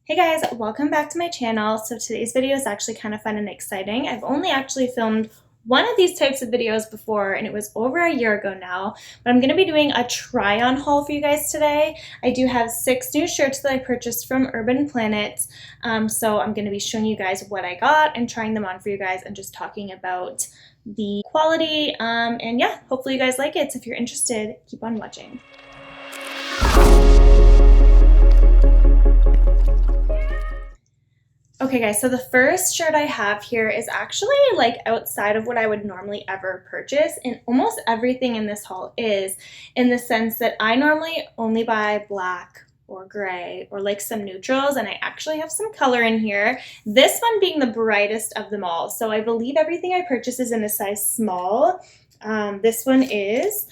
Hey guys, welcome back to my channel. So today's video is actually kind of fun and exciting. I've only actually filmed one of these types of videos before and it was over a year ago now, but I'm going to be doing a try on haul for you guys today. I do have 6 new shirts that I purchased from Urban Planet, so I'm going to be showing you guys what I got and trying them on for you guys and just talking about the quality, and yeah, hopefully you guys like it. So if you're interested, keep on watching. Okay guys, so the first shirt I have here is actually like outside of what I would normally ever purchase, and almost everything in this haul is, in the sense that I normally only buy black or gray or like some neutrals, and I actually have some color in here. This one being the brightest of them all. So I believe everything I purchase is in a size small. This one is.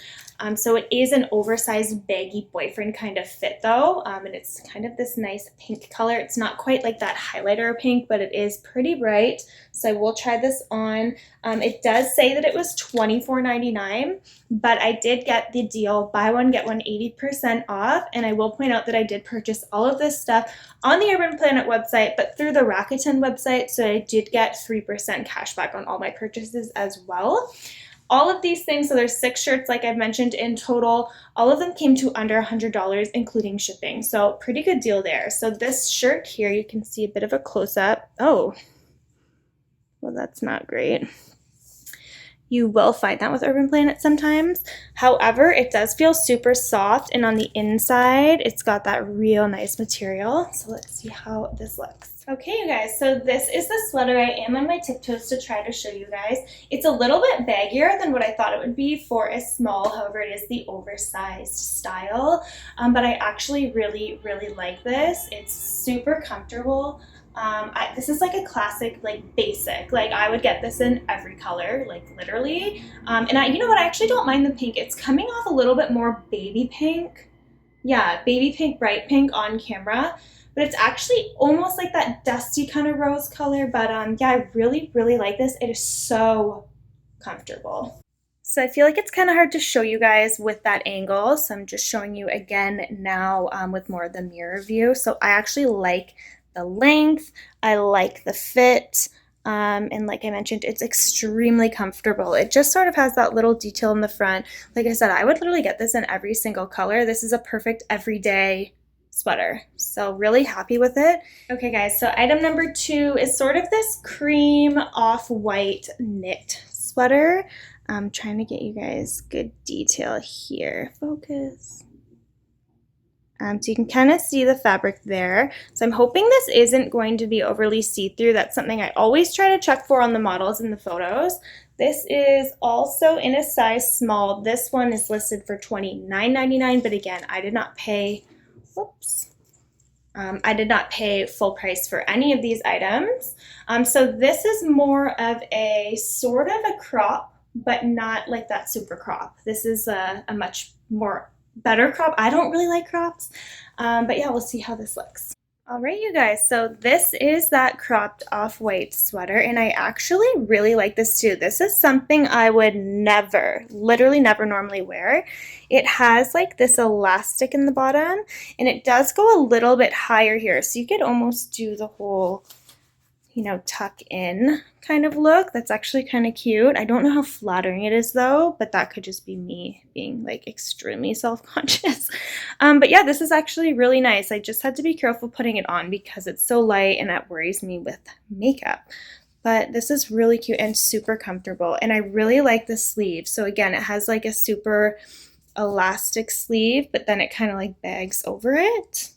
So it is an oversized baggy boyfriend kind of fit though, and it's kind of this nice pink color. It's not quite like that highlighter pink, but it is pretty bright. So I will try this on. It does say that it was $24.99, but I did get the deal, buy one, get one 80% off. And I will point out that I did purchase all of this stuff on the Urban Planet website, but through the Rakuten website. So I did get 3% cash back on all my purchases as well. All of these things, so there's 6 shirts like I've mentioned in total, all of them came to under $100 including shipping, so pretty good deal there. So this shirt here, you can see a bit of a close-up. Oh, well that's not great. You will find that with Urban Planet sometimes. However, it does feel super soft, and on the inside it's got that real nice material. So let's see how this looks. Okay, you guys, so this is the sweater. I am on my tiptoes to try to show you guys. It's a little bit baggier than what I thought it would be for a small, however it is the oversized style, but I actually really like this. It's super comfortable. This is like a classic, like basic, like I would get this in every color, like literally, and you know what, I actually don't mind the pink. It's coming off a little bit more baby pink. Yeah, baby pink, bright pink on camera. But it's actually almost like that dusty kind of rose color. But yeah, I really like this. It is so comfortable. So I feel like it's kind of hard to show you guys with that angle. So I'm just showing you again now with more of the mirror view. So I actually like the length. I like the fit. And like I mentioned, it's extremely comfortable. It just sort of has that little detail in the front. Like I said, I would literally get this in every single color. This is a perfect everyday sweater. So really happy with it. Okay guys, so item number 2 is sort of this cream off-white knit sweater. I'm trying to get you guys good detail here. Focus. So you can kind of see the fabric there. So I'm hoping this isn't going to be overly see-through. That's something I always try to check for on the models in the photos. This is also in a size small. This one is listed for $29.99, but again, I did not pay I did not pay full price for any of these items. So this is more of a sort of a crop, but not like that super crop. This is a much more better crop. I don't really like crops, but yeah, we'll see how this looks. All right, you guys, so this is that cropped off-white sweater, and I actually really like this too. This is something I would never, literally never normally wear. It has like this elastic in the bottom, and it does go a little bit higher here, so you could almost do the whole, you know, tuck in kind of look. That's actually kind of cute. I don't know how flattering it is though, but that could just be me being like extremely self-conscious. But yeah, this is actually really nice. I just had to be careful putting it on because it's so light and that worries me with makeup. But this is really cute and super comfortable, and I really like the sleeve. So again, it has like a super elastic sleeve, but then it kind of like bags over it.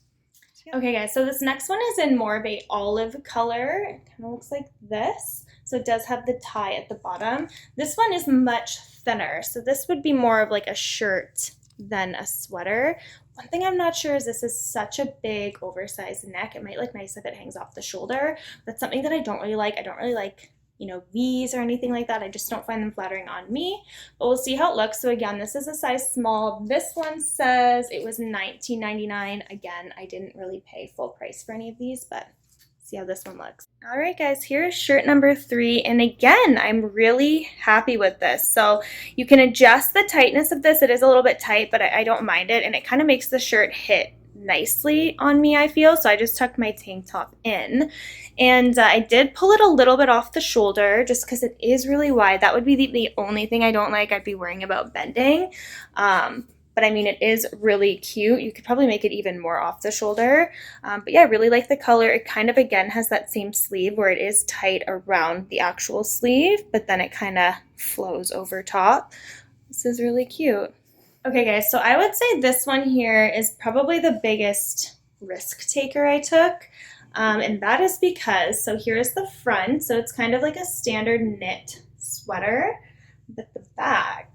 Okay guys, so this next one is in more of a olive color. It kind of looks like this. So it does have the tie at the bottom. This one is much thinner. So this would be more of like a shirt than a sweater. One thing I'm not sure is this is such a big oversized neck. It might look nice if it hangs off the shoulder. That's something that I don't really like. I don't really like, you know, V's or anything like that. I just don't find them flattering on me, but we'll see how it looks. So again, this is a size small. This one says it was $19.99. Again, I didn't really pay full price for any of these, but see how this one looks. All right guys, here is shirt number 3, and again, I'm really happy with this. So you can adjust the tightness of this. It is a little bit tight, but I don't mind it, and it kind of makes the shirt hit nicely on me, I feel. So I just tucked my tank top in, and I did pull it a little bit off the shoulder just because it is really wide. That would be the only thing I don't like. I'd be worrying about bending. But I mean, it is really cute. You could probably make it even more off the shoulder. But yeah, I really like the color. It kind of, again, has that same sleeve where it is tight around the actual sleeve, but then it kind of flows over top. This is really cute. Okay, guys, so I would say this one here is probably the biggest risk taker I took. And that is because, so here's the front. So it's kind of like a standard knit sweater, but the back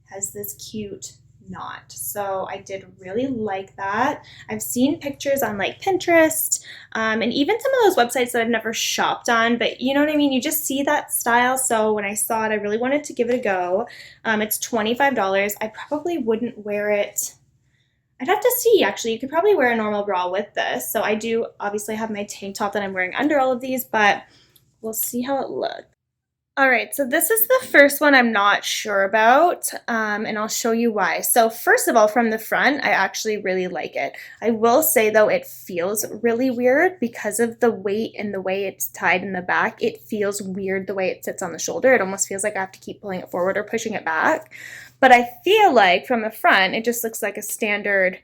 has this cute knot. So I did really like that. I've seen pictures on like Pinterest, and even some of those websites that I've never shopped on, but you know what I mean? You just see that style. So when I saw it, I really wanted to give it a go. It's $25. I probably wouldn't wear it. I'd have to see, actually. You could probably wear a normal bra with this. So I do obviously have my tank top that I'm wearing under all of these, but we'll see how it looks. All right, so this is the first one I'm not sure about, and I'll show you why. So first of all, from the front, I actually really like it. I will say, though, it feels really weird because of the weight and the way it's tied in the back. It feels weird the way it sits on the shoulder. It almost feels like I have to keep pulling it forward or pushing it back. But I feel like from the front, it just looks like a standard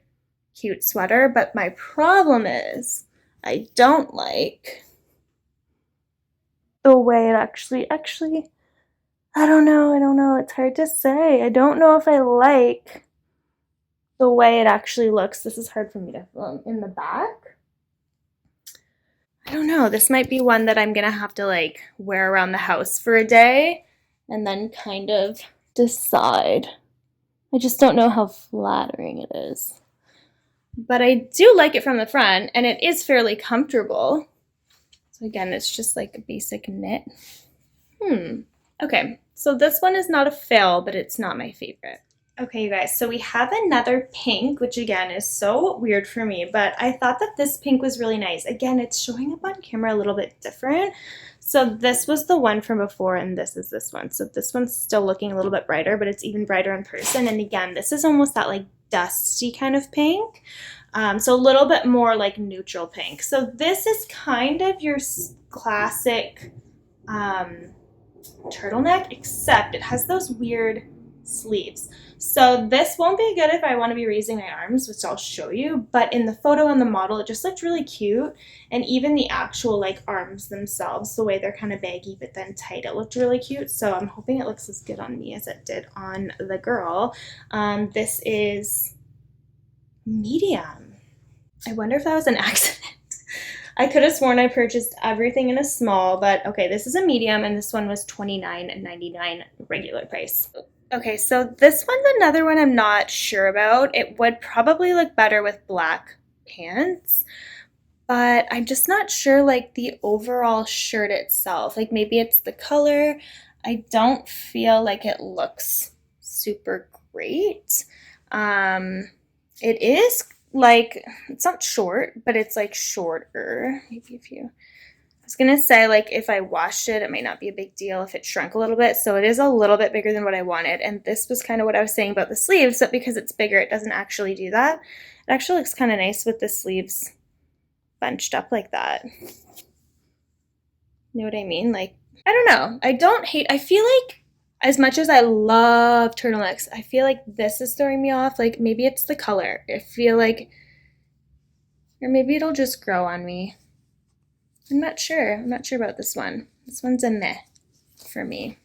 cute sweater. But my problem is I don't like the way it actually, I don't know, it's hard to say. I don't know if I like the way it actually looks. This is hard for me to film in the back. I don't know, this might be one that I'm gonna have to like wear around the house for a day and then kind of decide. I just don't know how flattering it is. But I do like it from the front, and it is fairly comfortable. So again, it's just like a basic knit. Okay, so this one is not a fail, but it's not my favorite. Okay, you guys, so we have another pink, which again is so weird for me, but I thought that this pink was really nice. Again, it's showing up on camera a little bit different. So this was the one from before, and this is this one. So this one's still looking a little bit brighter, but it's even brighter in person. And again, this is almost that like dusty kind of pink. So a little bit more like neutral pink. So this is kind of your classic turtleneck, except it has those weird sleeves. So this won't be good if I want to be raising my arms, which I'll show you, but in the photo on the model, it just looked really cute. And even the actual like arms themselves, the way they're kind of baggy but then tight, it looked really cute. So I'm hoping it looks as good on me as it did on the girl. This is medium. I wonder if that was an accident. I could have sworn I purchased everything in a small, but okay, this is a medium, and this one was $29.99 regular price. Okay, so this one's another one I'm not sure about. It would probably look better with black pants, but I'm just not sure like the overall shirt itself. Like maybe it's the color. I don't feel like it looks super great. It is like, it's not short, but it's like shorter. Maybe if you, I was gonna say like if I washed it, it might not be a big deal if it shrunk a little bit. So it is a little bit bigger than what I wanted. And this was kind of what I was saying about the sleeves, but because it's bigger, it doesn't actually do that. It actually looks kind of nice with the sleeves bunched up like that. You know what I mean? Like, I don't know. I don't hate, I feel like as much as I love turtlenecks, I feel like this is throwing me off. Like maybe it's the color. I feel like, or maybe it'll just grow on me. I'm not sure. I'm not sure about this one. This one's a meh for me.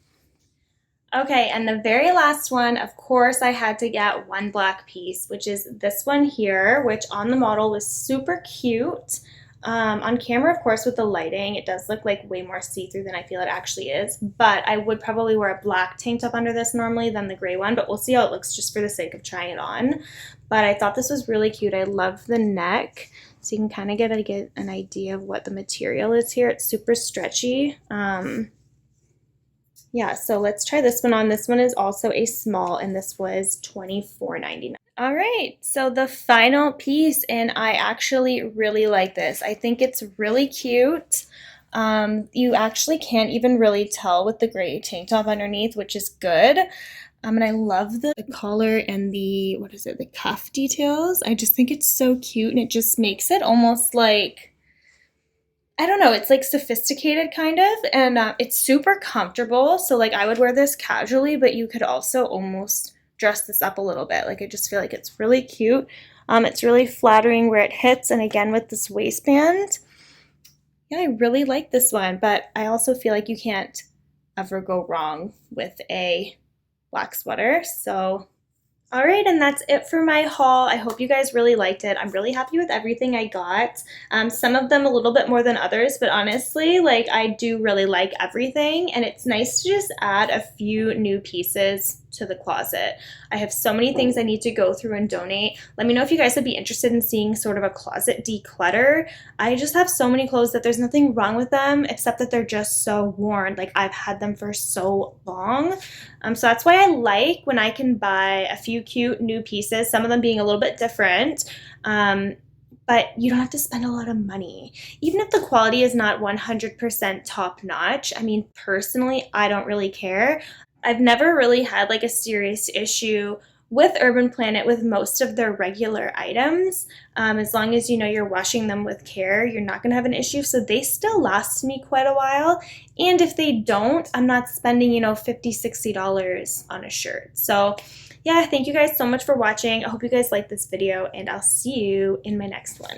Okay, and the very last one, of course, I had to get one black piece, which is this one here, which on the model was super cute. On camera, of course, with the lighting, it does look like way more see-through than I feel it actually is, but I would probably wear a black tank top under this normally than the gray one, but we'll see how it looks just for the sake of trying it on. But I thought this was really cute. I love the neck, so you can kind of get an idea of what the material is here. It's super stretchy. Yeah, so let's try this one on. This one is also a small, and this was $24.99. All right, so the final piece, and I actually really like this. I think it's really cute. You actually can't even really tell with the gray tank top underneath, which is good. And I love the collar and the, what is it, the cuff details. I just think it's so cute, and it just makes it almost like, I don't know, it's like sophisticated kind of, and it's super comfortable. So like I would wear this casually, but you could also almost dress this up a little bit. Like I just feel like it's really cute. It's really flattering where it hits, and again with this waistband. Yeah, I really like this one, but I also feel like you can't ever go wrong with a black sweater. So all right, and that's it for my haul. I hope you guys really liked it. I'm really happy with everything I got. Some of them a little bit more than others, but honestly, like I do really like everything, and it's nice to just add a few new pieces to the closet. I have so many things I need to go through and donate. Let me know if you guys would be interested in seeing sort of a closet declutter. I just have so many clothes that there's nothing wrong with them except that they're just so worn. Like I've had them for so long. So that's why I like when I can buy a few cute new pieces, some of them being a little bit different. But you don't have to spend a lot of money. Even if the quality is not 100% top notch, I mean, personally, I don't really care. I've never really had like a serious issue with Urban Planet with most of their regular items. As long as you know you're washing them with care, you're not going to have an issue. So they still last me quite a while. And if they don't, I'm not spending, $50, $60 on a shirt. So yeah, thank you guys so much for watching. I hope you guys liked this video, and I'll see you in my next one.